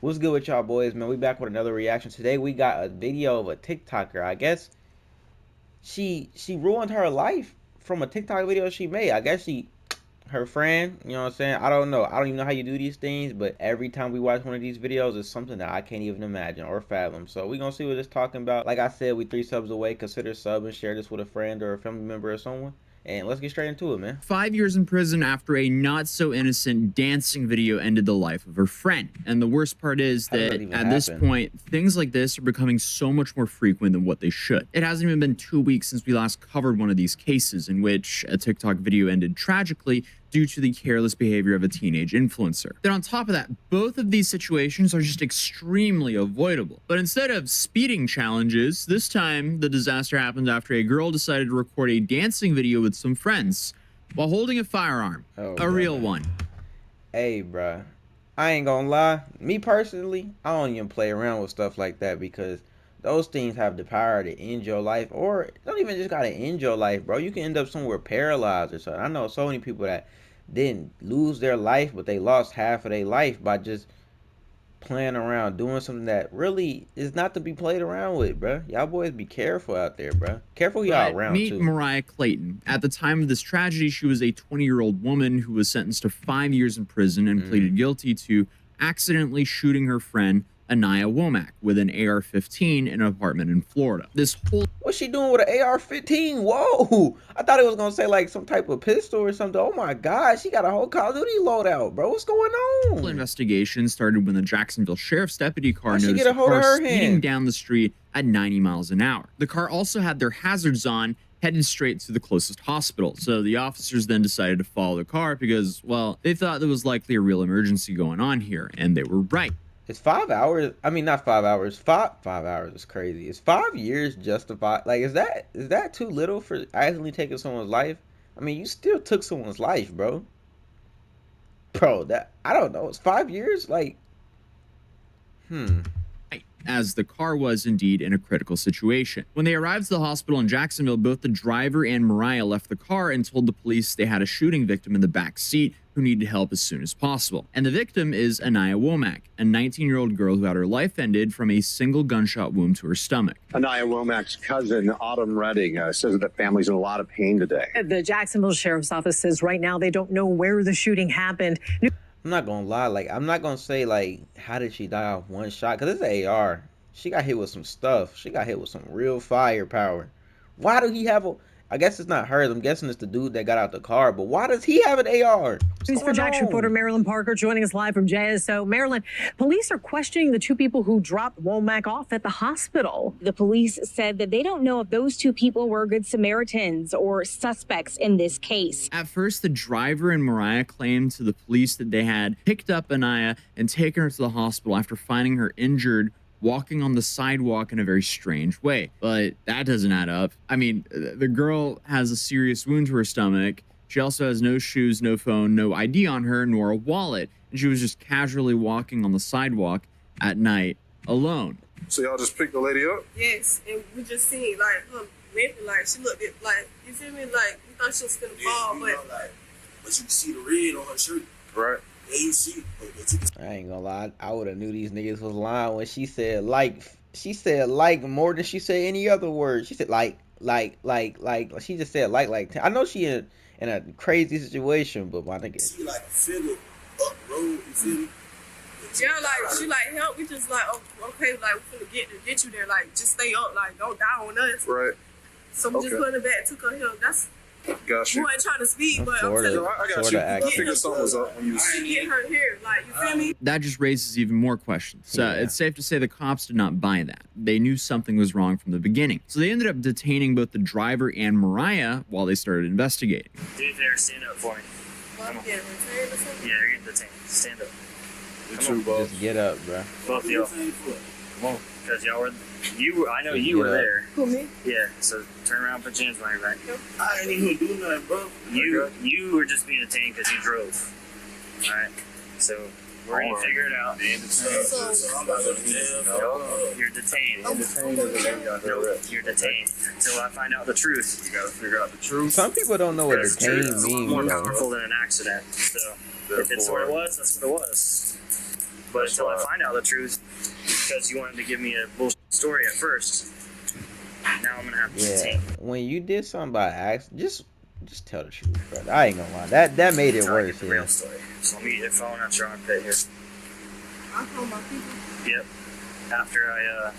What's good with y'all boys, man? We back with another reaction. Today we got a video of a TikToker. I guess she ruined her life from a TikTok video she made. I guess her friend, you know what I'm saying? I don't know. I don't even know how you do these things, but every time we watch one of these videos, it's something that I can't even imagine or fathom. So we gonna see what it's talking about. Like I said, we 3 subs away. Consider sub and share this with a friend or a family member or someone. And let's get straight into it, man. 5 years in prison after a not-so-innocent dancing video ended the life of her friend. And the worst part is that at this point, things like this are becoming so much more frequent than what they should. It hasn't even been 2 weeks since we last covered one of these cases in which a TikTok video ended tragically due to the careless behavior of a teenage influencer. Then on top of that, both of these situations are just extremely avoidable. But instead of speeding challenges, this time the disaster happened after a girl decided to record a dancing video with some friends while holding a firearm, real one. Hey, bruh, I ain't gonna lie. Me personally, I don't even play around with stuff like that because those things have the power to end your life, or don't even just gotta end your life, bro. You can end up somewhere paralyzed or something. I know so many people that didn't lose their life, but they lost half of their life by just playing around, doing something that really is not to be played around with, bro. Y'all boys be careful out there, bro. Careful y'all around meet too. Mariah Clayton. At the time of this tragedy, she was a 20-year-old woman who was sentenced to 5 years in prison and pleaded guilty to accidentally shooting her friend Anaya Womack with an AR-15 in an apartment in Florida. What's she doing with an AR-15? Whoa! I thought it was gonna say like some type of pistol or something. Oh my God, she got a whole Call of Duty loadout, bro. What's going on? The investigation started when the Jacksonville Sheriff's deputy car noticed a car speeding down the street at 90 miles an hour. The car also had their hazards on, headed straight to the closest hospital. So the officers then decided to follow the car because, well, they thought there was likely a real emergency going on here, and they were right. It's 5 hours. I mean, not 5 hours. Five hours is crazy. Is 5 years justified? Like, is that too little for accidentally taking someone's life? I mean, you still took someone's life, bro. Bro, that I don't know. It's 5 years. Like, As the car was indeed in a critical situation. When they arrived to the hospital in Jacksonville, both the driver and Mariah left the car and told the police they had a shooting victim in the back seat who needed help as soon as possible. And the victim is Anaya Womack, a 19-year-old girl who had her life ended from a single gunshot wound to her stomach. Anaya Womack's cousin, Autumn Redding, says that the family's in a lot of pain today. The Jacksonville Sheriff's Office says right now they don't know where the shooting happened. I'm not gonna lie. Like, I'm not gonna say like how did she die off one shot? Cause it's an AR. She got hit with some stuff. She got hit with some real firepower. Why do he have a? I guess it's not hers. I'm guessing it's the dude that got out the car. But why does he have an AR? News for Jax reporter Marilyn Parker joining us live from JSO. Marilyn, police are questioning the 2 people who dropped Womack off at the hospital. The police said that they don't know if those 2 people were good Samaritans or suspects in this case. At first, the driver and Mariah claimed to the police that they had picked up Anaya and taken her to the hospital after finding her injured walking on the sidewalk in a very strange way. But that doesn't add up. I mean, the girl has a serious wound to her stomach. She also has no shoes, no phone, no ID on her, nor a wallet. And she was just casually walking on the sidewalk at night alone. So y'all just picked the lady up? Yes, and we just seen like her limping, like she looked at, like, you feel me, like we thought she was gonna fall, but know, like, but you can see the red on her shirt. Right. Yeah, you see. I ain't gonna lie. I would have knew these niggas was lying when she said like. She said like more than she said any other word. She said like. She just said like. I know she in a crazy situation, but my nigga. See like a figure up road, you feel me? yeah, like she like help. We just like, oh, okay, like we finna get you there. Like just stay up, like don't die on us. Right. So we just put her back, took her here. That's. Got you. We ain't trying to speed, but I'm Florida, telling you, I got you. I figured something was up when you get her here. Like you feel me? That just raises even more questions. So it's safe to say the cops did not buy that. They knew something was wrong from the beginning. So they ended up detaining both the driver and Mariah while they started investigating. Do you dare stand up for me? Yeah, you're getting detained. Stand up. Just get up, bro. Both of y'all. Come on. Because y'all were, I know you were there. Who, me? Yeah, so turn around and put your hands behind your back. I ain't even do nothing, bro. You were just being detained because you drove. Alright? So we're going to figure it out. You're detained. You're detained. Until I find out the truth. You gotta figure out the truth. Some people don't know what detain means. More powerful than an accident. So if it's what it was, that's what it was. But until I find out the truth, because you wanted to give me a bullshit story at first, now I'm gonna have to detain. When you did something by accident, just tell the truth, brother. I ain't gonna lie. That made it worse. The real story. So let me get your phone at your armpit here. I told my people. Yep. After I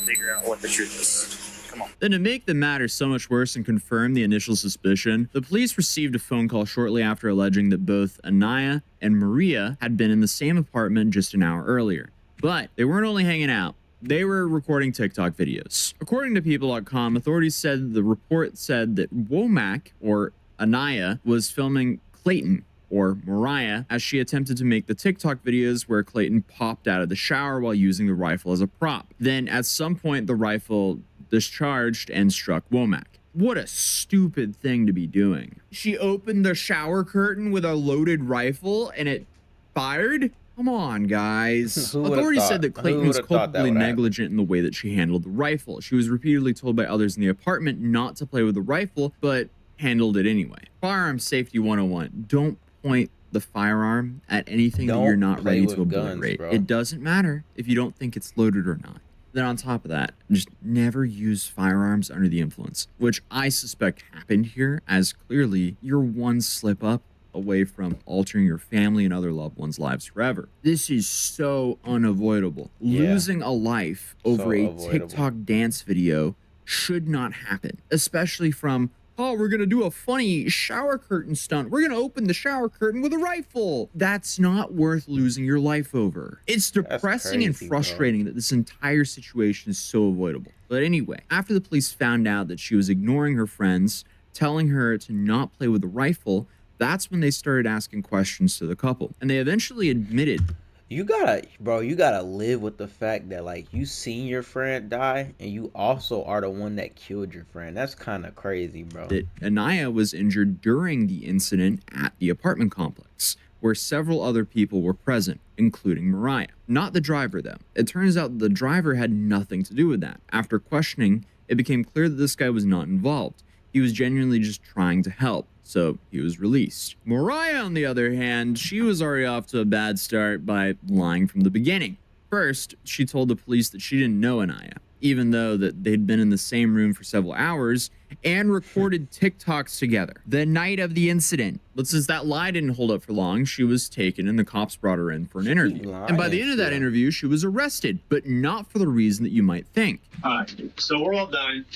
figure out what the truth is. Come on. Then to make the matter so much worse and confirm the initial suspicion, the police received a phone call shortly after alleging that both Anaya and Maria had been in the same apartment just an hour earlier. But they weren't only hanging out. They were recording TikTok videos. According to People.com, authorities said the report said that Womack, or Anaya, was filming Clayton, or Mariah, as she attempted to make the TikTok videos where Clayton popped out of the shower while using the rifle as a prop. Then at some point, the rifle discharged and struck Womack. What a stupid thing to be doing. She opened the shower curtain with a loaded rifle and it fired? Come on, guys. Authorities said that Clayton was culpably negligent in the way that she handled the rifle. She was repeatedly told by others in the apartment not to play with the rifle, but handled it anyway. Firearm safety 101. Don't point the firearm at anything that you're not ready to obliterate. It doesn't matter if you don't think it's loaded or not. Then on top of that, just never use firearms under the influence, which I suspect happened here, as clearly you're one slip up away from altering your family and other loved ones' lives forever. This is so unavoidable. Losing a life over a TikTok dance video should not happen, especially from, oh, we're going to do a funny shower curtain stunt. We're going to open the shower curtain with a rifle. That's not worth losing your life over. It's depressing and frustrating that this entire situation is so avoidable. But anyway, after the police found out that she was ignoring her friends, telling her to not play with the rifle, that's when they started asking questions to the couple. And they eventually admitted, you gotta live with the fact that, like, you seen your friend die and you also are the one that killed your friend. That's kind of crazy, bro. That Anaya was injured during the incident at the apartment complex, where several other people were present, including Mariah. Not the driver, though. It turns out the driver had nothing to do with that. After questioning, it became clear that this guy was not involved. He was genuinely just trying to help, so he was released. Mariah, on the other hand, she was already off to a bad start by lying from the beginning. First, she told the police that she didn't know Anaya, even though that they'd been in the same room for several hours and recorded TikToks together the night of the incident. But since that lie didn't hold up for long, she was taken and the cops brought her in for an interview. And by the end of that interview, she was arrested, but not for the reason that you might think. All right, so we're all done.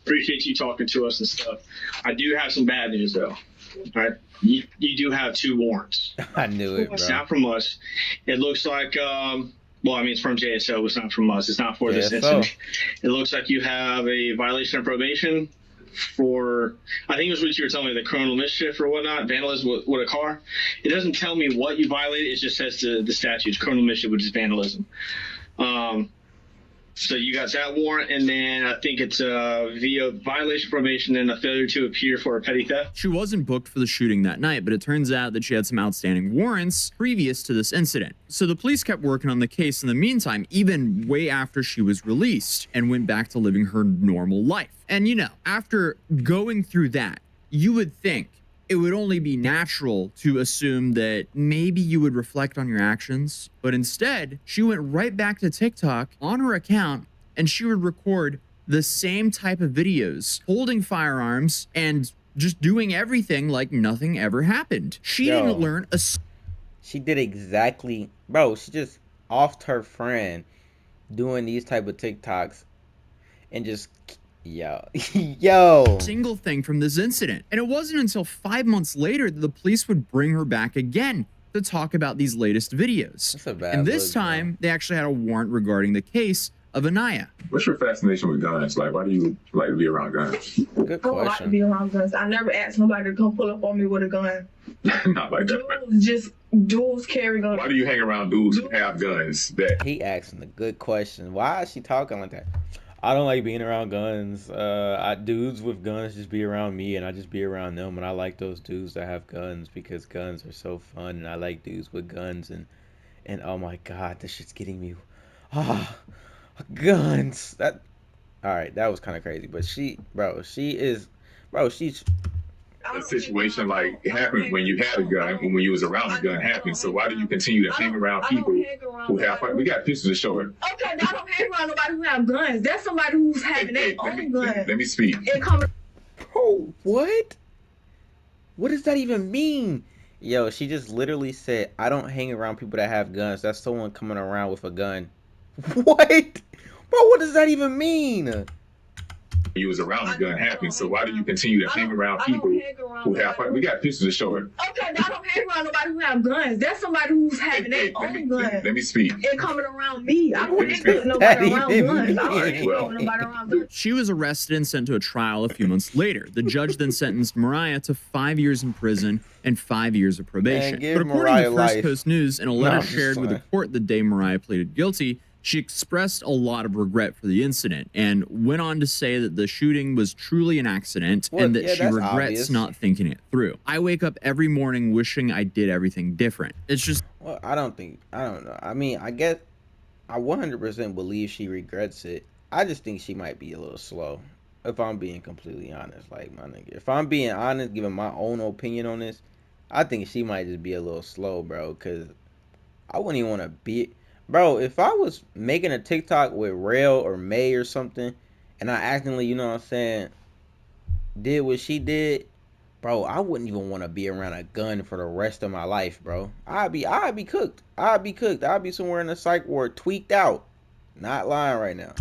Appreciate you talking to us and stuff. I do have some bad news, though. All right, you do have 2 warrants. I knew it, bro. It's not from us. It looks like, well, I mean, it's from JSO. It's not from us. It's not for this incident. It looks like you have a violation of probation for, I think it was what you were telling me, the criminal mischief or whatnot, vandalism with a car. It doesn't tell me what you violated. It just says the statutes, criminal mischief, which is vandalism. So you got that warrant, and then I think it's via violation of probation and a failure to appear for a petty theft. She wasn't booked for the shooting that night, but it turns out that she had some outstanding warrants previous to this incident. So the police kept working on the case in the meantime, even way after she was released, and went back to living her normal life. And you know, after going through that, you would think it would only be natural to assume that maybe you would reflect on your actions. But instead, she went right back to TikTok on her account and she would record the same type of videos, holding firearms and just doing everything like nothing ever happened. She didn't learn a... She did exactly... Bro, she just offed her friend doing these type of TikToks and just... Yo. Single thing from this incident. And it wasn't until 5 months later that the police would bring her back again to talk about these latest videos. That's a bad and this time, they actually had a warrant regarding the case of Anaya. What's your fascination with guns? Like, why do you like to be around guns? Good question. I don't like to be around guns. I never asked nobody to come pull up on me with a gun. Not like that. Dudes carry guns. Why do you hang around dudes who have guns? He asking a good question. Why is she talking like that? I don't like being around guns. Dudes with guns just be around me, and I just be around them. And I like those dudes that have guns because guns are so fun. And I like dudes with guns. And oh my God, this shit's getting me. Guns. All right, that was kind of crazy. But she's. a situation like it happened when you had a gun, when you was around the gun happened. So why do you continue to hang around people who have? We got pictures to show it. Okay, I don't hang around nobody who have guns. That's somebody who's having their own gun. Let me speak. Bro, what? What does that even mean? Yo, she just literally said, I don't hang around people that have guns. That's someone coming around with a gun. What? Bro, what does that even mean? You was around the gun happened, so why do you continue to hang around people who have? We got pictures to show it. Okay, I don't hang around nobody who have guns. That's somebody who's having their own gun. Let me speak. And coming around me. I don't hang with nobody around guns. I don't hang with nobody around guns. She was arrested and sent to a trial a few months later. The judge then sentenced Mariah to 5 years in prison and 5 years of probation. But according to First Coast News, in a letter shared with the court the day Mariah pleaded guilty, she expressed a lot of regret for the incident and went on to say that the shooting was truly an accident and that she regrets not thinking it through. I wake up every morning wishing I did everything different. It's just... Well, I don't know. I mean, I guess I 100% believe she regrets it. I just think she might be a little slow, if I'm being completely honest. Like, my nigga, if I'm being honest, giving my own opinion on this, I think she might just be a little slow, bro, because I wouldn't even want to be... Bro, if I was making a TikTok with Rail or May or something, and I accidentally, you know what I'm saying, did what she did, bro, I wouldn't even want to be around a gun for the rest of my life, bro. I'd be cooked. I'd be somewhere in the psych ward, tweaked out. Not lying right now.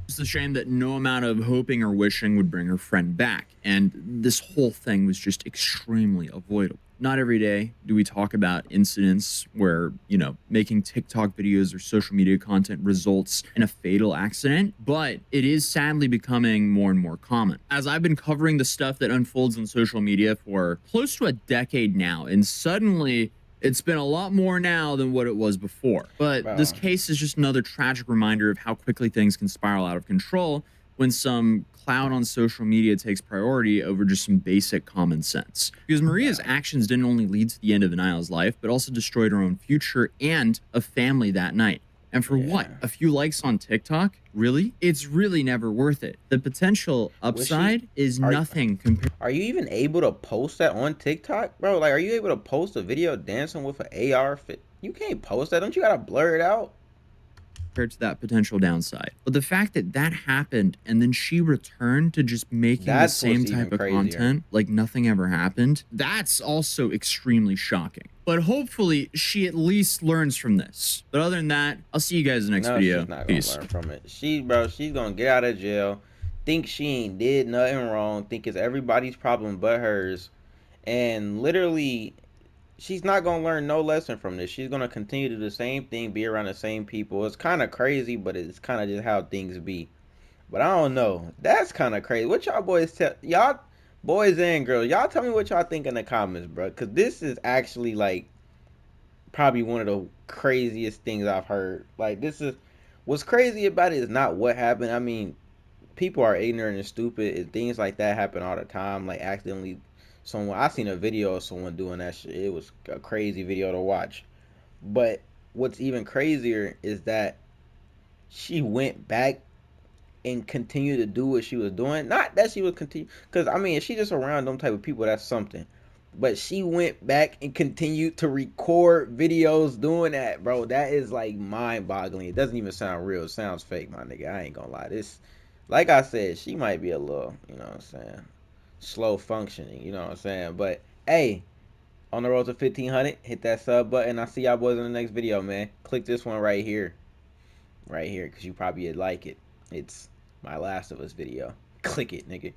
It's a shame that no amount of hoping or wishing would bring her friend back, and this whole thing was just extremely avoidable. Not every day do we talk about incidents where, you know, making TikTok videos or social media content results in a fatal accident, but it is sadly becoming more and more common. As I've been covering the stuff that unfolds on social media for close to a decade now, and suddenly it's been a lot more now than what it was before. But this case is just another tragic reminder of how quickly things can spiral out of control when some clout on social media takes priority over just some basic common sense. Because Maria's actions didn't only lead to the end of Anila's life, but also destroyed her own future and a family that night. And for what? A few likes on TikTok? Really? It's really never worth it. The potential upside is nothing compared. Are you even able to post that on TikTok, bro? Like, are you able to post a video dancing with an AR fit? You can't post that. Don't you gotta blur it out? To that potential downside. But the fact that that happened and then she returned to just making the same type of content like nothing ever happened, that's also extremely shocking. But hopefully she at least learns from this. But other than that, I'll see you guys in the next video. She's not gonna learn from it. She's gonna get out of jail, think she ain't did nothing wrong, think it's everybody's problem but hers, and literally she's not going to learn no lesson from this. She's going to continue to do the same thing, be around the same people. It's kind of crazy, but it's kind of just how things be. But I don't know. That's kind of crazy. What y'all boys tell... Y'all boys and girls, y'all tell me what y'all think in the comments, bro. Because this is actually, like, probably one of the craziest things I've heard. Like, this is... What's crazy about it is not what happened. I mean, people are ignorant and stupid. And things like that happen all the time. Like, accidentally... I seen a video of someone doing that shit. It was a crazy video to watch. But what's even crazier is that she went back and continued to do what she was doing. Not that she was continue, because I mean, if she just around them type of people, that's something. But she went back and continued to record videos doing that, bro. That is like mind-boggling. It doesn't even sound real. It sounds fake, my nigga. I ain't gonna lie. This, like I said, she might be a little, you know what I'm saying, slow functioning, you know what I'm saying. But hey, on the road to 1500, hit that sub button. I'll see y'all boys in the next video, man. Click this one right here, because you probably like it. It's my Last of Us video. Click it, nigga.